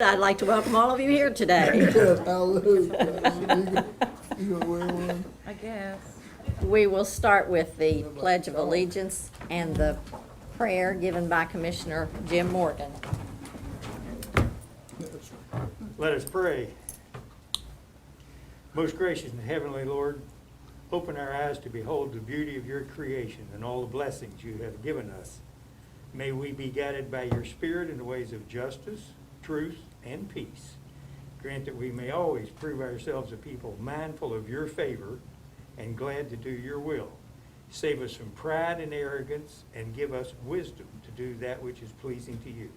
I'd like to welcome all of you here today. Yes, hallelujah. You gonna wear one? I guess. We will start with the Pledge of Allegiance and the prayer given by Commissioner Jim Morgan. Let us pray. Most gracious and heavenly Lord, open our eyes to behold the beauty of your creation and all the blessings you have given us. May we be guided by your Spirit in the ways of justice, truth, and peace. Grant that we may always prove ourselves a people mindful of your favor and glad to do your will. Save us from pride and arrogance and give us wisdom to do that which is pleasing to you.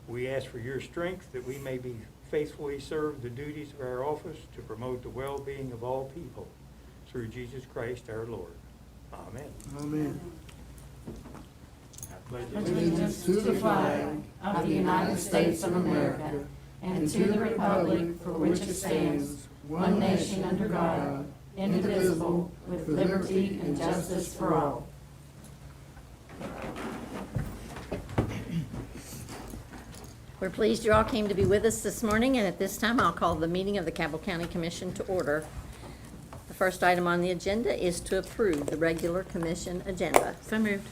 We ask for your strength that we may be faithfully serve the duties of our office to promote the well-being of all people. Through Jesus Christ our Lord. Amen. Amen. I pledge Allegiance to the flag of the United States of America and to the republic for which it stands, one nation under God, indivisible, with liberty and justice for all. We're pleased you all came to be with us this morning, and at this time I'll call the meeting of the Cabell County Commission to order. The first item on the agenda is to approve the regular commission agenda. So moved.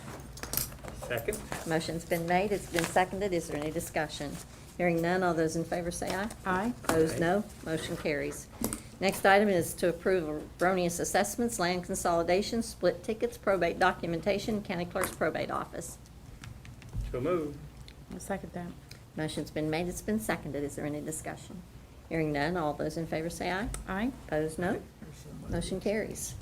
Second. Motion's been made, it's been seconded. Is there any discussion? Hearing none, all those in favor say aye. Aye. Opposed, no. Motion carries. Next item is to approve erroneous assessments, land consolidation, split tickets, probate documentation, county clerk's probate office. So moved. I'll second that. Motion's been made, it's been seconded. Is there any discussion? Hearing none, all those in favor say aye. Aye. Opposed, no. Motion carries.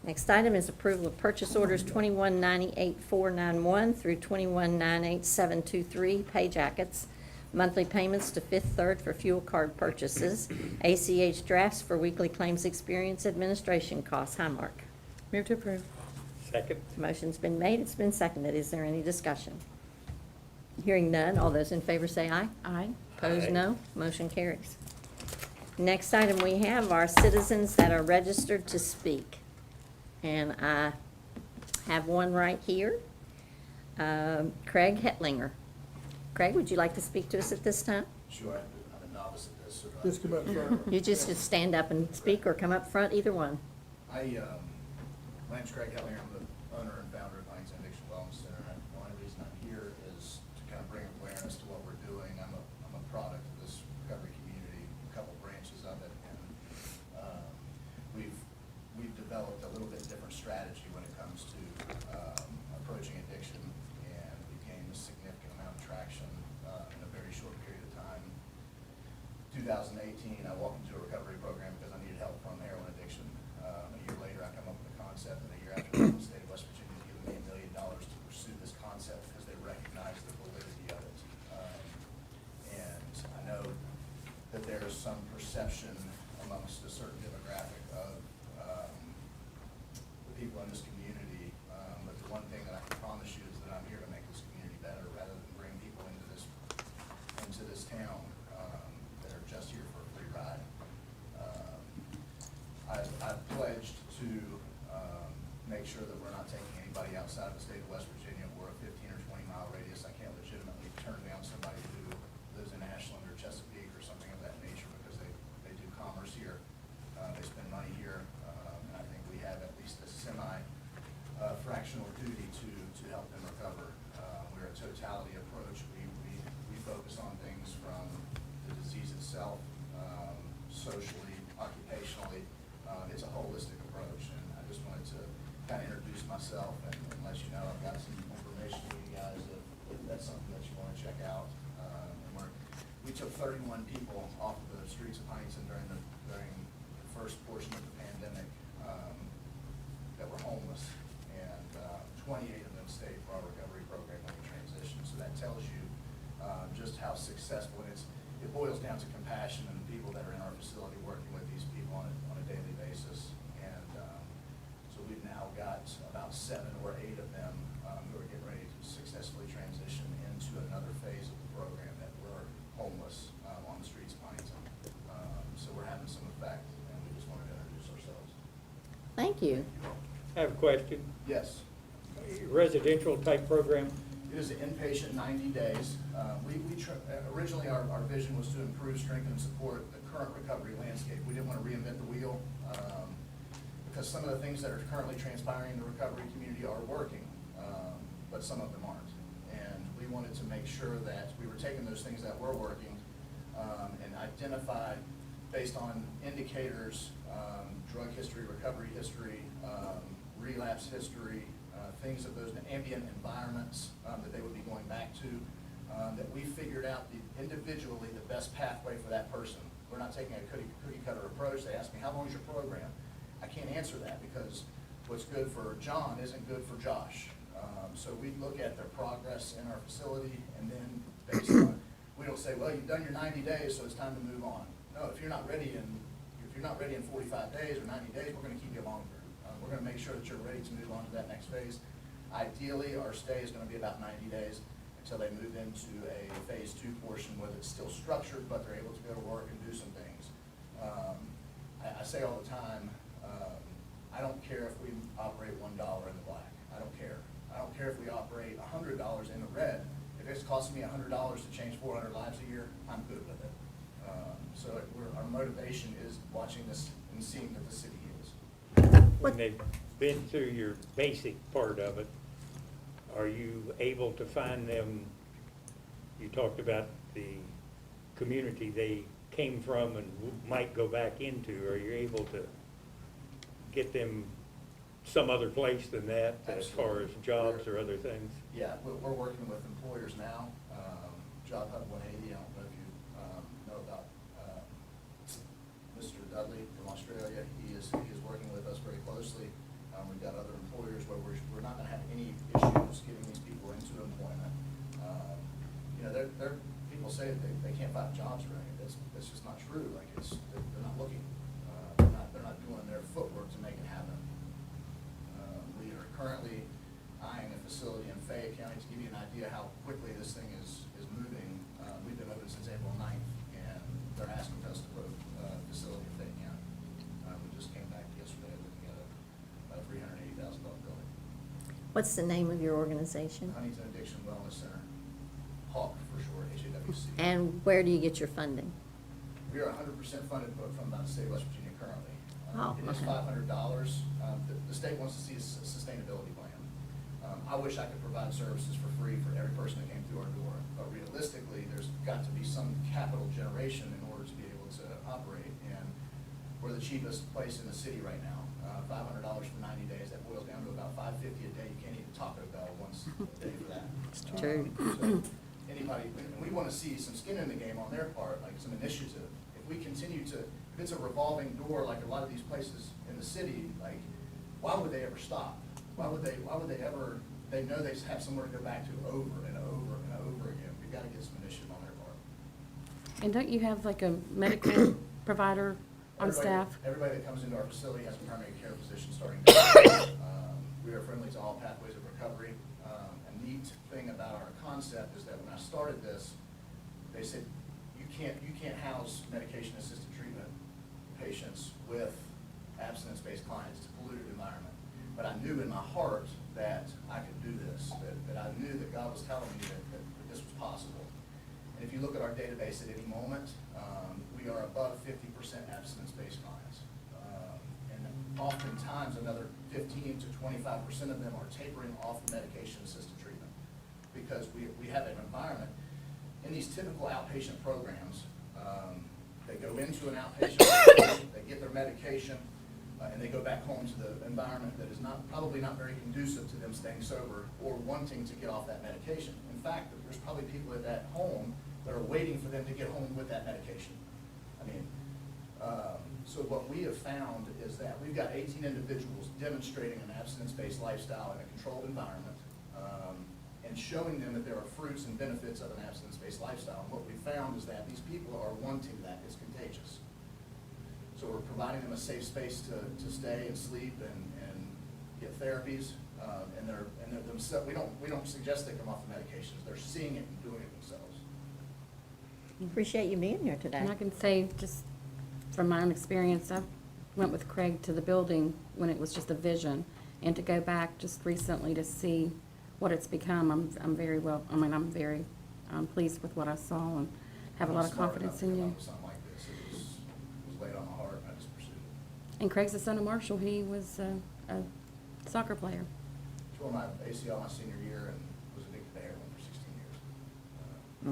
Next item is approval of purchase orders 2198-491 through 2198-723 pay jackets, monthly payments to Fifth Third for fuel card purchases, ACH drafts for weekly claims experience administration costs. Hi, Mark. Move to approve. Second. Motion's been made, it's been seconded. Is there any discussion? Hearing none, all those in favor say aye. Aye. Opposed, Aye. no. Motion carries. Next item we have are citizens that are registered to speak. And I have one right here. Craig Hetlinger. Craig, would you like to speak to us at this time? Sure, I'm a novice at this. So Just come up front. You just stand up and speak or come up front, either one. my name's Craig Hellinger. I'm the owner and founder of Huntington Addiction Wellness Center. And the only reason I'm here is to kind of bring awareness to what we're doing. I'm a product of this recovery community, a couple branches of it, and we've developed a little bit different strategy when it comes to approaching addiction, and we gained a significant amount of traction in a very short period of time. 2018, I walked into a recovery program because I needed help from heroin addiction. A year later, I come up with a concept, and a year after, the state of West Virginia has given me $1 million to pursue this concept because they recognize the validity of it. And I know that there's some perception amongst a certain demographic of the people in this community, but the one thing that I can promise you is that I'm here to make this community better rather than bring people into this town that are just here for a free ride. I've pledged to make sure that we're not taking anybody outside of the state of West Virginia. We're a 15 or 20 mile radius. I can't legitimately turn down somebody who lives in Ashland or Chesapeake or something of that nature because they do commerce here. They spend money here, and I think we have at least a fractional duty to help them recover. We're a totality approach. We focus on things from the disease itself, socially, occupationally. It's a holistic approach, and I just wanted to kind of introduce myself and let you know I've got some information for you guys if that's something that you want to check out. We took 31 people off of the streets of Huntington during the first portion of the pandemic that were homeless, and 28 of them stayed for our recovery program when we transitioned. So that tells you just how successful it is. It boils down to compassion and the people that are in our facility working with these people on a daily basis. And so we've now got about 7 or 8 of them who are getting ready to successfully transition into another phase of the program that were homeless on the streets of Huntington. So we're having some effect, and we just wanted to introduce ourselves. Thank you. I have a question. Yes. Residential type program, It is an inpatient 90 days. Originally, our vision was to improve, strengthen, and support the current recovery landscape. We didn't want to reinvent the wheel, because some of the things that are currently transpiring in the recovery community are working, but some of them aren't. And we wanted to make sure that we were taking those things that were working and identified based on indicators, drug history, recovery history, relapse history, things of those ambient environments that they would be going back to, that we figured out individually the best pathway for that person. We're not taking a cookie cutter approach. They ask me, how long is your program? I can't answer that because what's good for John isn't good for Josh. So we look at their progress in our facility, and then based on, we don't say, well, you've done your 90 days, so it's time to move on. No, if you're not ready in 45 days or 90 days, we're going to keep you longer. We're going to make sure that you're ready to move on to that next phase. Ideally, our stay is going to be about 90 days until they move into a phase 2 portion where it's still structured, but they're able to go to work and do some things. I say all the time, I don't care if we operate $1 in the black. I don't care. I don't care if we operate $100 in the red. If it's costing me $100 to change 400 lives a year, I'm good with it. So our motivation is watching this and seeing that the city heals. When they've been through your basic part of it, are you able to find them, you talked about the community they came from and might go back into, are you able to get them some other place than that as far as jobs or other things? Yeah, we're working with employers now. Job Hub 180, I don't know if you know about Mr. Dudley from Australia. He is working with us very closely. We've got other employers where we're not going to have any issues getting these people into employment. People say that they can't find jobs or anything. That's just not true. Like they're not looking. They're not doing their footwork to make it happen. We are currently eyeing a facility in Fayette County. To give you an idea how quickly this thing is moving, we've been open since April 9th, and they're asking us to put a facility in Fayette County. We just came back yesterday looking at a $380,000 building. What's the name of your organization? Huntington Addiction Wellness Center, HAWC for short, HAWC. And where do you get your funding? We are 100% funded from the state of West Virginia currently. Oh, It is okay. $500. The state wants to see a sustainability plan. I wish I could provide services for free for every person that came through our door, but realistically, there's got to be some capital generation in order to be able to operate. And we're the cheapest place in the city right now. $500 for 90 days, that boils down to about $550 a day. You can't eat a Taco Bell once a day for that. True. So anybody, and we want to see some skin in the game on their part, like some initiative. If we continue to, if it's a revolving door like a lot of these places in the city, like, why would they ever stop? Why would they ever, they know they have somewhere to go back to over and over and over again. We've got to get some initiative on their part. And don't you have like a medical provider on staff? Everybody that comes into our facility has a primary care physician starting today. We are friendly to all pathways of recovery. A neat thing about our concept is that when I started this, they said, you can't house medication-assisted treatment patients with abstinence-based clients. It's a polluted environment. But I knew in my heart that I could do this, that I knew that God was telling me that this was possible. And if you look at our database at any moment, we are above 50% abstinence-based clients. And oftentimes, another 15 to 25% of them are tapering off the medication-assisted treatment because we have an environment. In these typical outpatient programs, they go into an outpatient facility, they get their medication, and they go back home to the environment that is probably not very conducive to them staying sober or wanting to get off that medication. In fact, there's probably people at that home that are waiting for them to get home with that medication. I mean, so what we have found is that we've got 18 individuals demonstrating an abstinence-based lifestyle in a controlled environment, and showing them that there are fruits and benefits of an abstinence-based lifestyle. And what we found is that these people are wanting that. It's contagious. So we're providing them a safe space to stay and sleep and get therapies, and they're themselves. We don't suggest they come off the medications. They're seeing it and doing it themselves. Appreciate you being here today. And I can say, just from my own experience, I went with Craig to the building when it was just a vision, and to go back just recently to see what it's become, I'm very well, I mean, I'm very pleased with what I saw and have a lot of Smart confidence enough to in come you. up with Something like this, it was laid on my heart, and I just pursued it. And Craig's the son of Marshall. He was a soccer player. Tore my ACL my senior year and was addicted to heroin for 16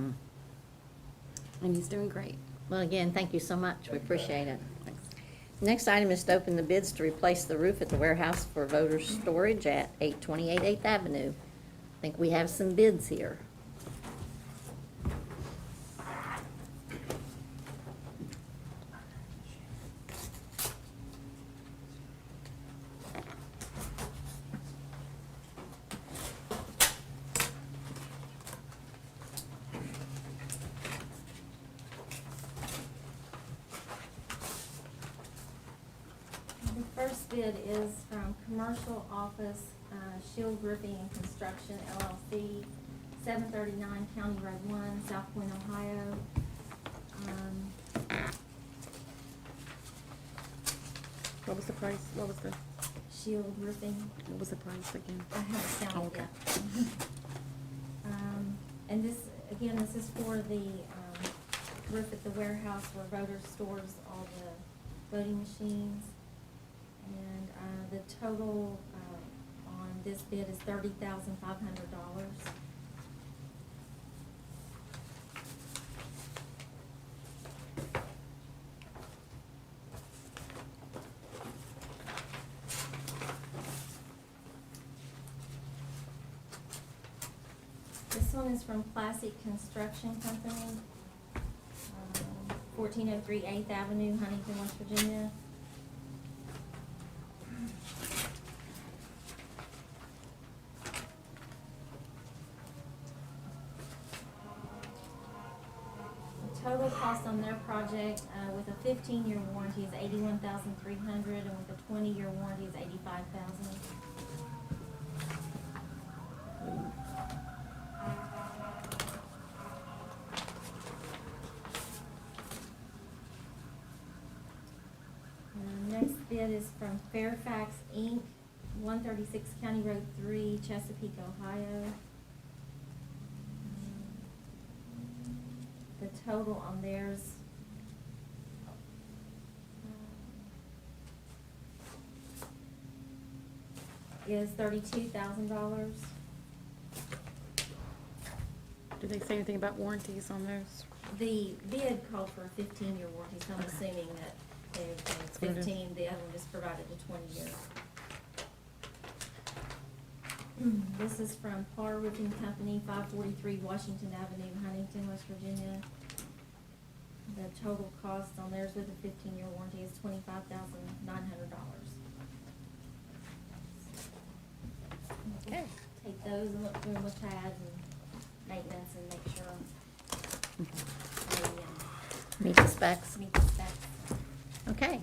years. And he's doing great. Well, again, thank you so much. We Thank you. appreciate it. Thanks. Next item is to open the bids to replace the roof at the warehouse for voter storage at 828 8th Avenue. I think we have some bids here. The first bid is from Commercial Office, Shield Roofing and Construction LLC, 739 County Road 1, South Point, Ohio. What was the price? What was the Shield Roofing, price again? I haven't found it Okay. yet. And this, again, this is for the roof at the warehouse where voters stores all the voting machines. And the total on this bid is $30,500. This one is from Classic Construction Company, 1403 8th Avenue, Huntington, West Virginia. The total cost on their project, with a 15-year warranty is $81,300, and with a 20-year warranty is $85,000. Next bid is from Fairfax Inc., 136 County Road 3, Chesapeake, Ohio. The total on theirs is $32,000. Did they say anything about warranties on those? The bid called for a 15-year warranty, so I'm Okay. assuming that they've That's what it is. 15, the other one just provided a 20 year. This is from Parr Roofing Company, 543 Washington Avenue, Huntington, West Virginia. The total cost on theirs with a 15-year warranty is $25,900. Okay. Take those and look through them with Tad and maintenance and make sure they Meet the specs. meet the specs. Okay.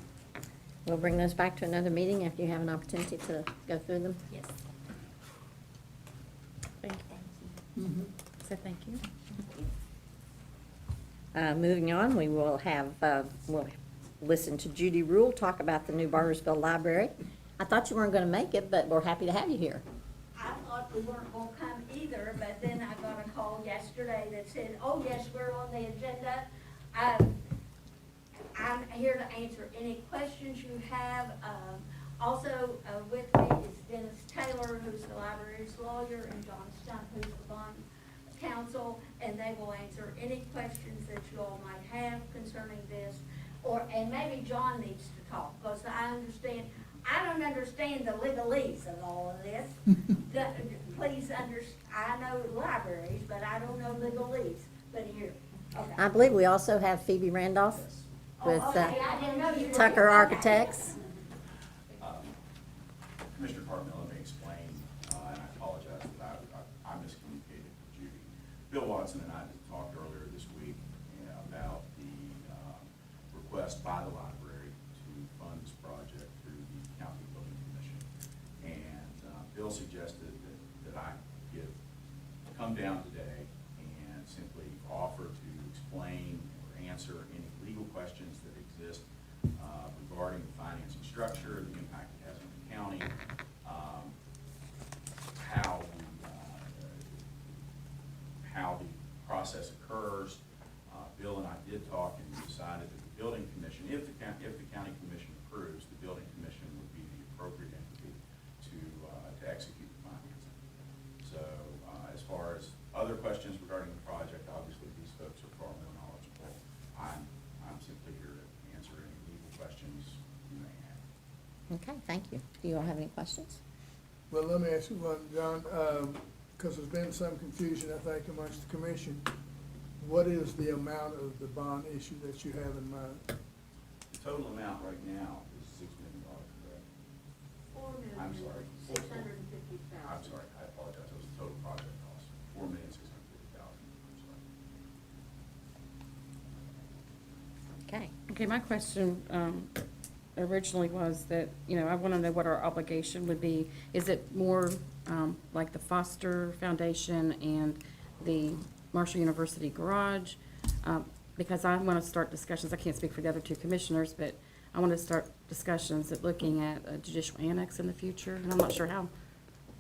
We'll bring those back to another meeting after you have an opportunity to go through them. Yes. Thank you. Say thank you. Moving on, we will have, we'll listen to Judy Rule talk about the new Bartersville Library. I thought you weren't going to make it, but we're happy to have you here. I thought we weren't gonna come either, but then I got a call yesterday that said, oh, yes, we're on the agenda. I'm here to answer any questions you have. Also, with me is Dennis Taylor, who's the library's lawyer, and John Stump, who's the bond counsel, and they will answer any questions that you all might have concerning this. And maybe John needs to talk, because I don't understand the legalese of all of this. Please I know libraries, but I don't know legalese, but here, okay. I believe we also have Phoebe Randolph with Okay, I didn't know you were Tucker here. Architects. Commissioner Cartmel, let me explain, and I apologize that I miscommunicated with Judy. Bill Watson and I talked earlier this week about the request by the library to fund this project through the County Building Commission. And Bill suggested that I come down today and simply offer to explain or answer any legal questions that exist regarding the financing structure, the impact it has on the county, how we if the county commission approves, the building commission would be the appropriate entity to execute the financing. So, as far as other questions regarding the project, obviously these folks are far more knowledgeable. I'm simply here to answer any legal questions you may have. Okay, thank you. Do you all have any questions? Well, let me ask you one, John, because there's been some confusion, I think, amongst the commission. What is the amount of the bond issue that you have in mind? The total amount right now is $6 million, correct? I'm sorry. $4,650,000. I'm sorry, I apologize, it was the total project cost, $4,650,000, I'm sorry. Okay. Okay, my question originally was that, I want to know what our obligation would be. Is it more like the Foster Foundation and the Marshall University Garage? Because I want to start discussions, I can't speak for the other two commissioners, but I want to start discussions at looking at a judicial annex in the future, and I'm not sure how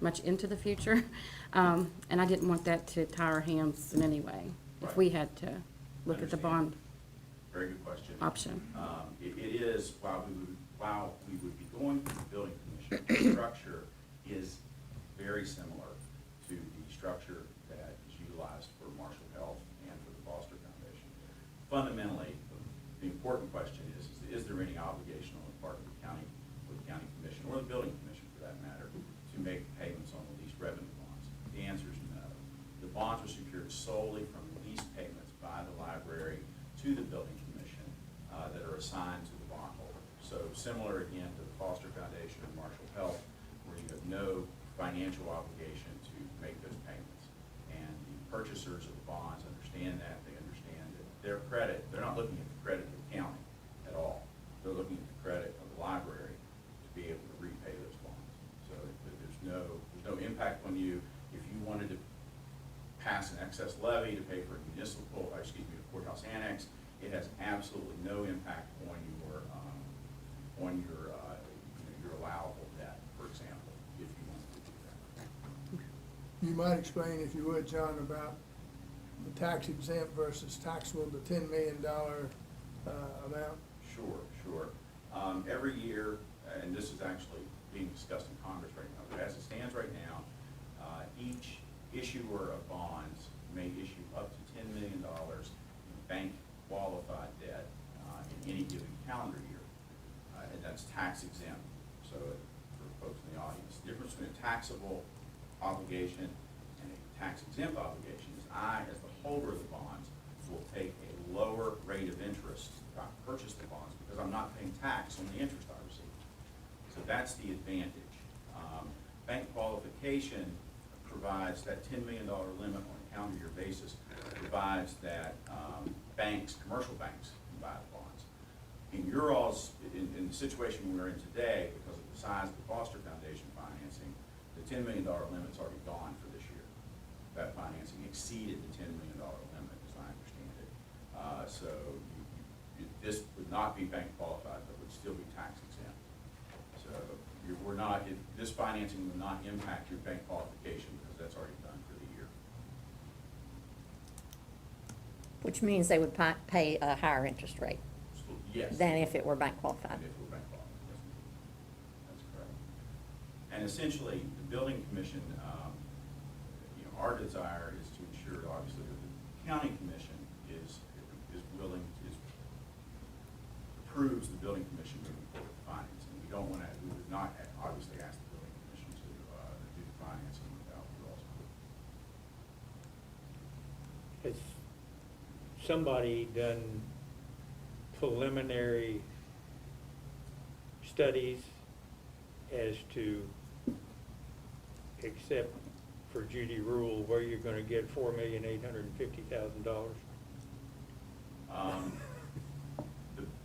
much into the future. And I didn't want that to tie our hands in any way, if we had to look at the bond Very good question. option. It is, while we would be going through the building commission, the structure is very similar to the structure that is utilized for Marshall Health and for the Foster Foundation. Fundamentally, the important question is there any obligation on the part of the county, or the county commission, or the building commission for that matter, to make payments on the lease revenue bonds? The answer is no. The bonds are secured solely from lease payments by the library to the building commission that are assigned to the bondholder. So similar again to the Foster Foundation and Marshall Health, where you have no financial obligation to make those payments. And the purchasers of the bonds understand that. They understand that their credit, they're not looking at the credit of the county at all. They're looking at the credit of the library to be able to repay those bonds. So there's no impact on you. If you wanted to pass an excess levy to pay for a a courthouse annex, it has absolutely no impact on your allowable debt, for example, if you wanted to do that. You might explain, if you would, John, about the tax exempt versus taxable, the $10 million amount. Sure. Every year, and this is actually being discussed in Congress right now, but as it stands right now, each issuer of bonds may issue up to $10 million in bank qualified debt in any given calendar year. And that's tax exempt. So for folks in the audience, the difference between a taxable obligation and a tax exempt obligation is I, as the holder of the bonds, will take a lower rate of interest if I purchase the bonds because I'm not paying tax on the interest I receive. So that's the advantage. Bank qualification provides that $10 million limit on a calendar year basis, provides that commercial banks can buy the bonds. In the situation we're in today, because of the size of the Foster Foundation financing, the $10 million limit's already gone for this year. That financing exceeded the $10 million limit, as I understand it. So this would not be bank qualified, but would still be tax exempt. So this financing will not impact your bank qualification because that's already done for the year. Which means they would pay a higher interest rate So, yes. than if it were bank qualified. And if we're bank qualified, yes, ma'am. That's correct. And essentially, the building commission, our desire is to ensure, obviously, that the county commission approves the building commission moving forward with financing. We would not obviously ask the building commission to do the financing without your all's approval. Has somebody done preliminary studies as to, except for Judy Rule, where you're gonna get $4,850,000?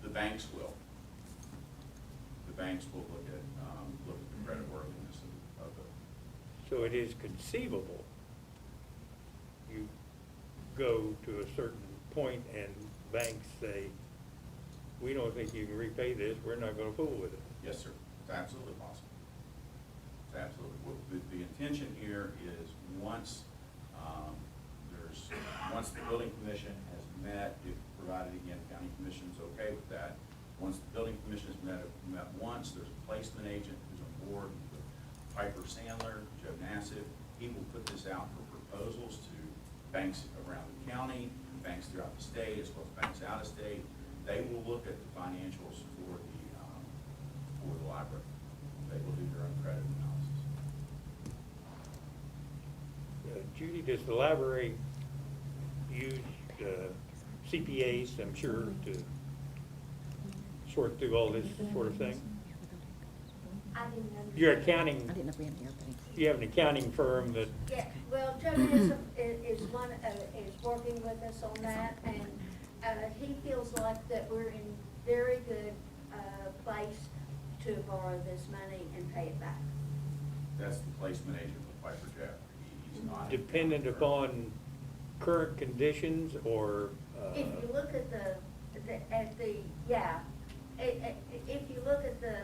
The banks will. The banks will look at the creditworthiness of the. So it is conceivable you go to a certain point and banks say, we don't think you can repay this, we're not gonna fool with it. Yes, sir. It's absolutely possible. It's absolutely. The intention here is once the building commission has met, if provided again, the county commission's okay with that, met once. There's a placement agent who's on board with Piper Sandler, Joe Nassif. He will put this out for proposals to banks around the county, banks throughout the state, as well as banks out of state. They will look at the financials for the library. They will do their own credit analysis. Judy, does the library use CPAs, I'm sure, to sort through all this sort of thing? I didn't understand. Your accounting, I didn't know if we had any other. you have an accounting firm that, Yeah, well, Joe Newsom is one, is working with us on that, and, he feels like that we're in very good, place to borrow this money and pay it back. That's the placement agent with Piper Jeff. He's not. dependent upon current conditions or, If you look at if you look at the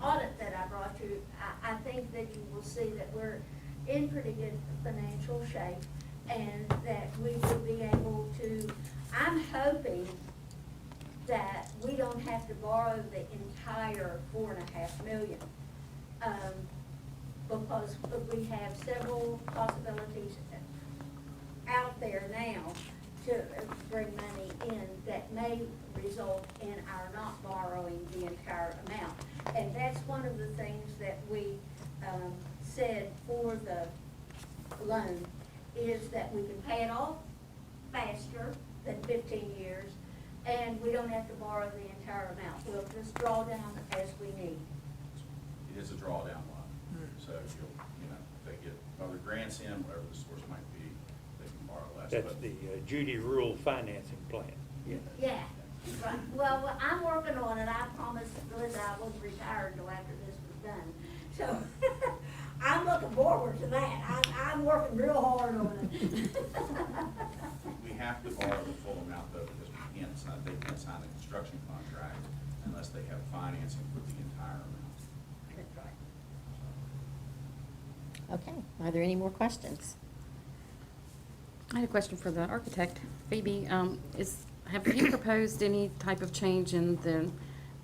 audit that I brought you, I think that you will see that we're in pretty good financial shape, and that we will be able to, I'm hoping that we don't have to borrow the entire $4.5 million. Because we have several possibilities out there now to bring money in that may result in our not borrowing the entire amount. And that's one of the things that we said for the loan, is that we can pay it off faster than 15 years, and we don't have to borrow the entire amount. We'll just draw down as we need. It is a drawdown line, so if they get other grants in, whatever the source might be, they can borrow less. that's But the Judy Rural Financing Plan. Yeah, right. Well, I'm working on it. I promised Linda I wouldn't retire until after this was done. So I'm looking forward to that. I'm working real hard on it. we have to borrow the full amount though, because they can't sign the construction contract unless they have financing for the entire amount. Okay, are there any more questions? I had a question for the architect. Phoebe, have you proposed any type of change in the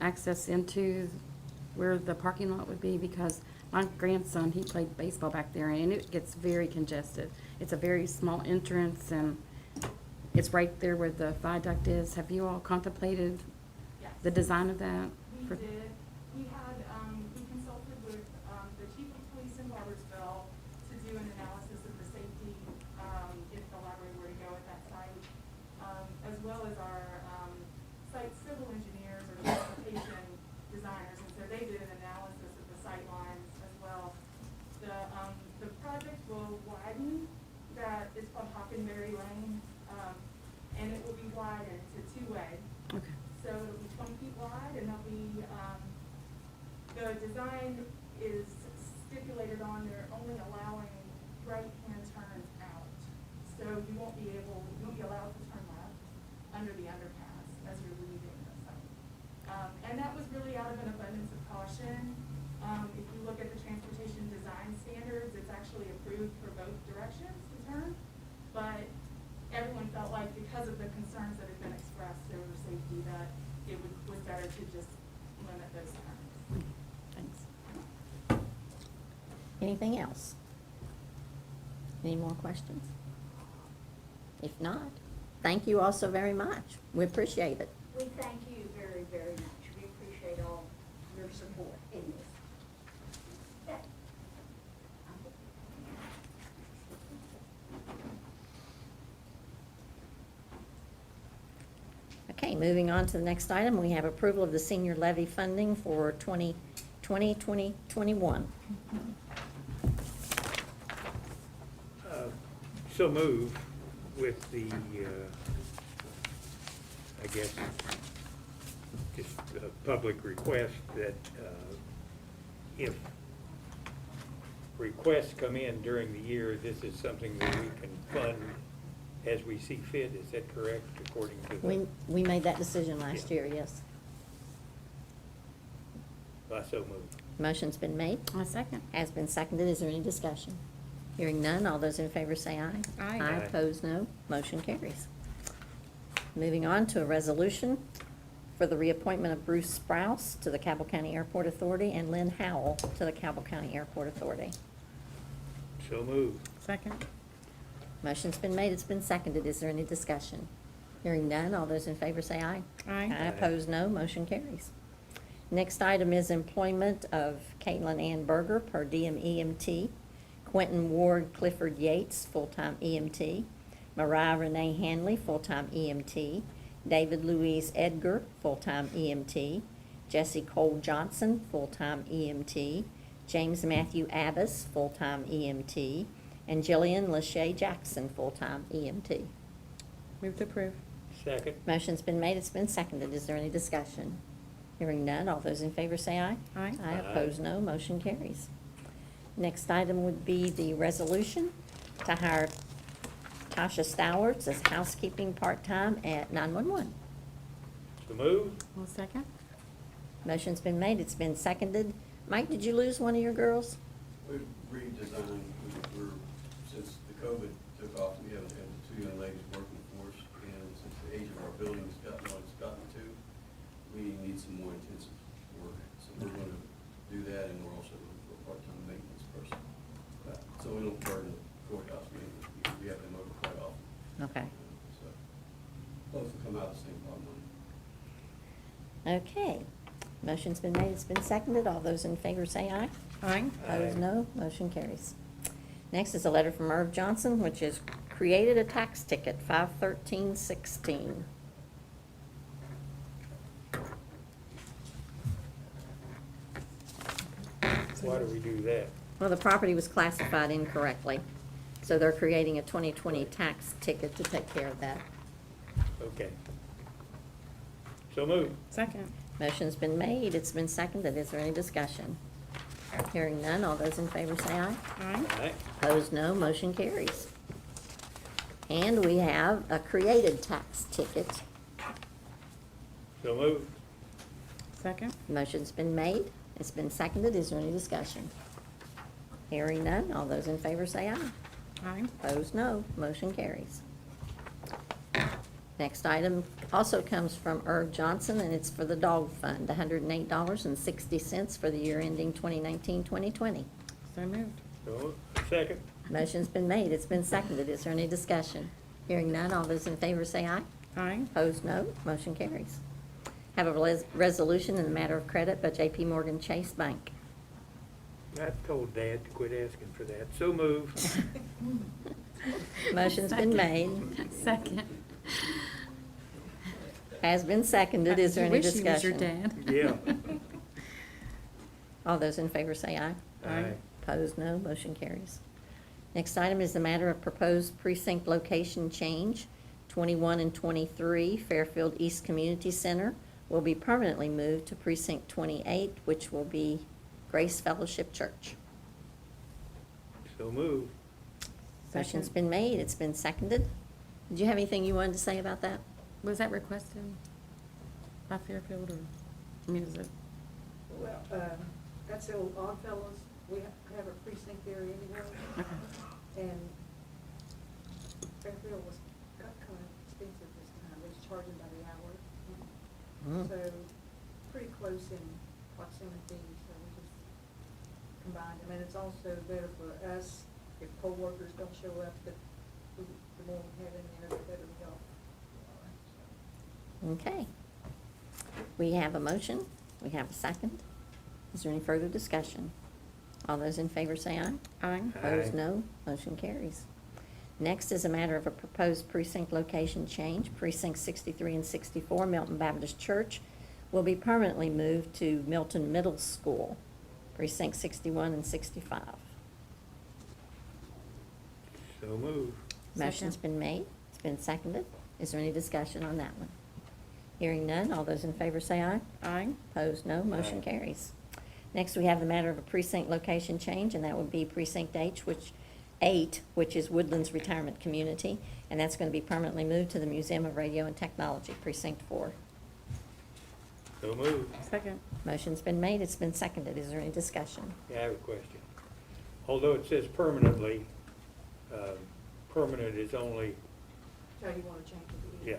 access into where the parking lot would be? Because my grandson, he played baseball back there, and it gets very congested. It's a very small entrance, and it's right there where the viaduct is. Have you all contemplated Yes. the design of that? We did. We had, we consulted with, the chief of police in Robertsville to do an analysis of the safety, if the library were to go at that site, as well as our, site civil engineers or transportation designers, and so they did an analysis of the sight lines as well. The project will widen that, it's called Hockenberry Lane, and it will be widened to two-way. Okay. So it'll be 20 feet wide, and there'll be, the design is stipulated on there only allowing right-hand turns out. So you won't be allowed to turn left under the underpass as you're leaving the site. And that was really out of an abundance of caution. If you look at the transportation design standards, it's actually approved for both directions to turn. But everyone felt like because of the concerns that had been expressed over safety, that it was better to just limit those turns. Thanks. Anything else? Any more questions? If not, thank you all so very much. We appreciate it. We thank you very, very much. We appreciate all your support in this. Yeah. Okay, moving on to the next item, we have approval of the senior levy funding for 2020-2021. So move with the, I guess, just a public request that if requests come in during the year, this is something that we can fund as we see fit. Is that correct, according to the? We made that decision last Yeah. year, yes. I so moved. Motion's been made, A second. has been seconded. Is there any discussion? Hearing none, all those in favor say aye. Aye. Aye, opposed, no. Motion carries. Moving on to a resolution for the reappointment of Bruce Sprouse to the Cabell County Airport Authority and Lynn Howell to the Cabell County Airport Authority. So moved. Second. Motion's been made, it's been seconded. Is there any discussion? Hearing none, all those in favor say aye. Aye. Opposed, no. Motion carries. Next item is employment of Caitlin Ann Berger per diem EMT, Quentin Ward Clifford Yates, full-time EMT, Mariah Renee Hanley, full-time EMT, David Louise Edgar, full-time EMT, Jesse Cole Johnson, full-time EMT, James Matthew Abbas, full-time EMT, and Jillian Lachey Jackson, full-time EMT. Move to approve. Second. Motion's been made, it's been seconded. Is there any discussion? Hearing none, all those in favor say aye. Aye. Aye, Aye. opposed, no. Motion carries. Next item would be the resolution to hire Tasha Stowards as housekeeping part-time at 911. So moved. One second. Motion's been made, it's been seconded. Mike, did you lose one of your girls? We've redesigned, we're, since the COVID took off, we haven't had the two young ladies working for us, and since the age of our building has gotten what it's gotten to, we need some more intensive work. So we're gonna do that, and we're also looking for a part-time maintenance person. So we don't burden the courthouse maintenance, we have them over quite often. Okay. So both will come out the same bottom line. Okay. Motion's been made, it's been seconded. All those in favor say aye. Aye. Opposed, Aye. no. Motion carries. Next is a letter from Irv Johnson, which is created a tax ticket, 51316. Why do we do that? Well, the property was classified incorrectly, so they're creating a 2020 tax ticket to take care of that. Okay. So moved. Second. Motion's been made, it's been seconded. Is there any discussion? Hearing none, all those in favor say aye. Aye. Aye. Opposed, no. Motion carries. And we have a created tax ticket. So moved. Second. Motion's been made, it's been seconded. Is there any discussion? Hearing none, all those in favor say aye. Aye. Opposed, no. Motion carries. Next item also comes from Irv Johnson, and it's for the dog fund, $108.60 for the year ending 2019-2020. So moved. So moved. Second. Motion's been made, it's been seconded. Is there any discussion? Hearing none, all those in favor say aye. Aye. Opposed, no. Motion carries. Have a resolution in the matter of credit by J.P. Morgan Chase Bank. I told Dad to quit asking for that. So moved. Motion's been made, Second. has been seconded. Is there any You wish he was your discussion? dad. Yeah. All those in favor say aye. Aye. Opposed, no. Motion carries. Next item is the matter of proposed precinct location change. 21 and 23 Fairfield East Community Center will be permanently moved to precinct 28, which will be Grace Fellowship Church. So moved. Motion's Second. been made, it's been seconded. Did you have anything you wanted to say about that? Was that requested by Fairfield or, I mean, is it? Well, that's the old Oddfellows, we have a precinct there anyway, Okay. and Fairfield was kind of expensive this time, it was charging by the hour. Mm. So, pretty close in proximity, so we just combined them, and it's also better for us, if poll workers don't show up, that the more we have in there, the better we go. Okay. We have a motion, we have a second. Is there any further discussion? All those in favor say aye. Aye. Opposed, Aye. no. Motion carries. Next is a matter of a proposed precinct location change. Precinct 63 and 64, Milton Baptist Church, will be permanently moved to Milton Middle School, Precinct 61 and 65. So moved. Motion's been made, it's been seconded. Is there any discussion on that one? Hearing none, all those in favor say aye. Aye. Opposed, no. Motion Aye. carries. Next, we have the matter of a precinct location change, and that would be Precinct 8, which is Woodlands Retirement Community, and that's going to be permanently moved to the Museum of Radio and Technology, Precinct 4. So moved. Second. Motion's been made, it's been seconded. Is there any discussion? Yeah, I have a question. Although it says permanently, permanent is only, So you wanna change it? yeah.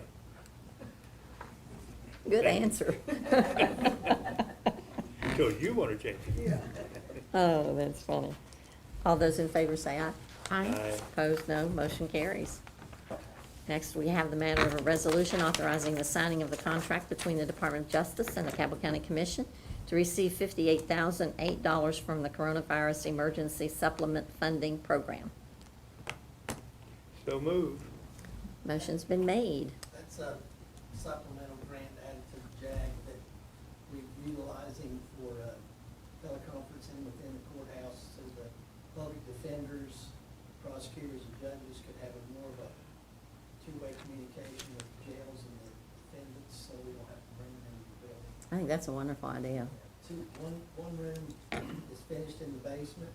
Good answer. So you want to change it? Oh, that's funny. All those in favor say aye. Aye. Opposed, no. Motion carries. Next, we have the matter of a resolution authorizing the signing of the contract between the Department of Justice and the Cabell County Commission to receive $58,008 from the Coronavirus Emergency Supplement Funding Program. So move. Motion's been made. That's a supplemental grant added to the JAG that we're utilizing for teleconferencing within the courthouse so the public defenders, prosecutors, and judges could have a more of a two-way communication with the jails and the defendants, so we don't have to bring them into the building. I think that's a wonderful idea. One room is finished in the basement.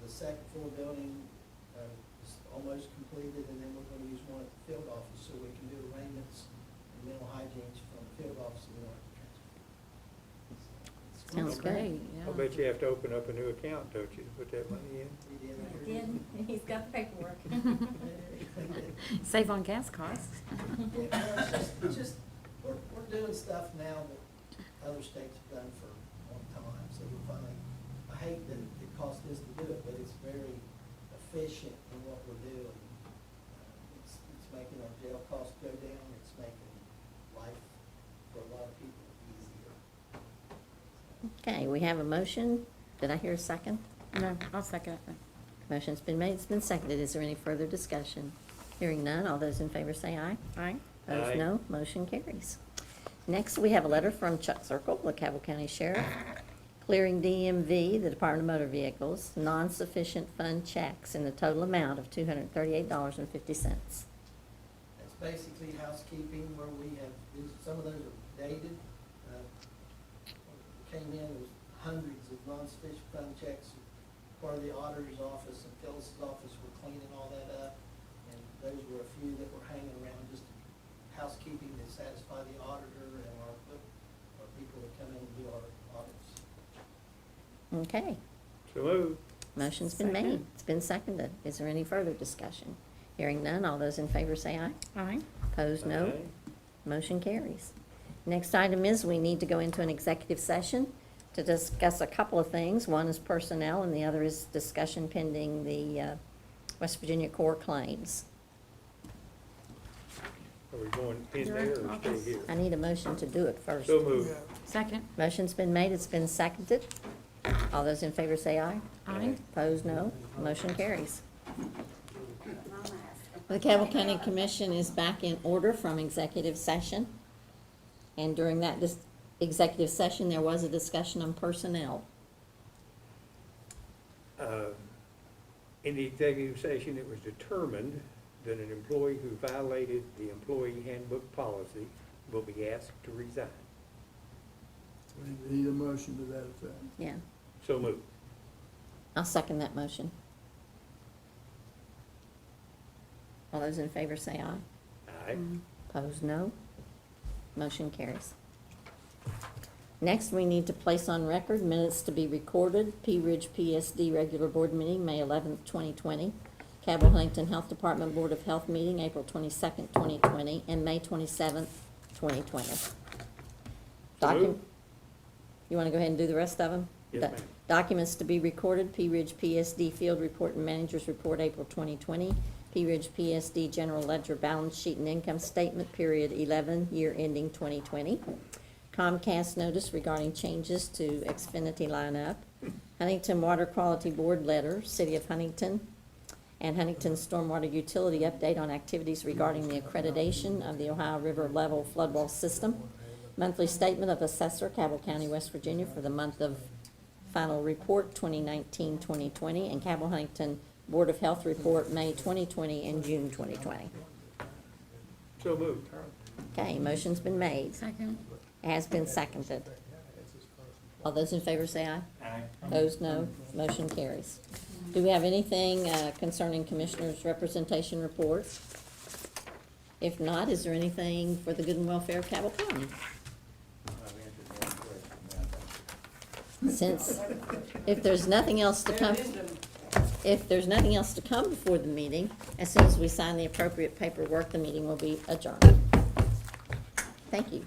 The second floor building is almost completed, and then we're gonna use one at the field office so we can do arraignments and mental hygienes from the field office and we don't have to transfer. Sounds great. I bet you have to open up a new account, don't you, to put that money in? We did. Again, he's got the paperwork. Save on gas costs. Yeah, well, it's just, we're doing stuff now that other states have done for a long time, so we finally, I hate that it costs us to do it, but it's very efficient in what we're doing. It's making our jail costs go down, it's making life for a lot of people easier. Okay, we have a motion. Did I hear a second? No, I'll second it. Motion's been made, it's been seconded. Is there any further discussion? Hearing none, all those in favor say aye. Aye. Opposed, Aye. no. Motion carries. Next, we have a letter from Chuck Circle, the Cabell County Sheriff, clearing DMV, the Department of Motor Vehicles, non-sufficient fund checks in the total amount of $238.50. It's basically housekeeping where we have, some of those are dated. Came in, there was hundreds of non-sufficient fund checks. Part of the auditor's office and Phyllis's office were cleaning all that up. And those were a few that were hanging around, just housekeeping to satisfy the auditor and our people that come in and do our audits. Okay, So move. motion's been made. Second. It's been seconded. Is there any further discussion? Hearing none, all those in favor say aye. Aye. Opposed, no. Aye. Motion carries. Next item is we need to go into an executive session to discuss a couple of things. One is personnel and the other is discussion pending the West Virginia core claims. Are we going in You're there in or office. stay here? I need a motion to do it first. So move. Yeah. Second. Motion's been made, it's been seconded. All those in favor say aye. Aye. Opposed, no. Motion carries. The Cabell County Commission is back in order from executive session. And during that executive session, there was a discussion on personnel. In the executive session, it was determined that an employee who violated the employee handbook policy will be asked to resign. We need a motion to that effect. Yeah, So move. I'll second that motion. All those in favor say aye. Aye. Opposed, no. Motion carries. Next, we need to place on record minutes to be recorded. Pea Ridge PSD regular board meeting, May 11th, 2020. Cabell Huntington Health Department Board of Health meeting, April 22nd, 2020, and May 27th, 2020. So Docu- moved. You want to go ahead and do the rest of them? Yes, Do- ma'am. Documents to be recorded, Pea Ridge PSD Field Report and Managers Report, April 2020. Pea Ridge PSD General Ledger Balance Sheet and Income Statement, period 11, year ending 2020. Comcast notice regarding changes to Xfinity lineup. Huntington Water Quality Board letter, City of Huntington. And Huntington Stormwater Utility update on activities regarding the accreditation of the Ohio River Level Floodwall System. Monthly statement of assessor, Cabell County, West Virginia, for the month of final report 2019-2020, and Cabell Huntington Board of Health report, May 2020 and June 2020. So move. Okay, motion's been made. Second. It has been seconded. All those in favor say aye. Aye. Opposed, no. Motion carries. Do we have anything concerning Commissioners' representation report? If not, is there anything for the good and welfare of Cabell County? Since, if there's nothing else to come, if there's nothing else to come before the meeting, as soon as we sign the appropriate paperwork, the meeting will be adjourned. Thank you.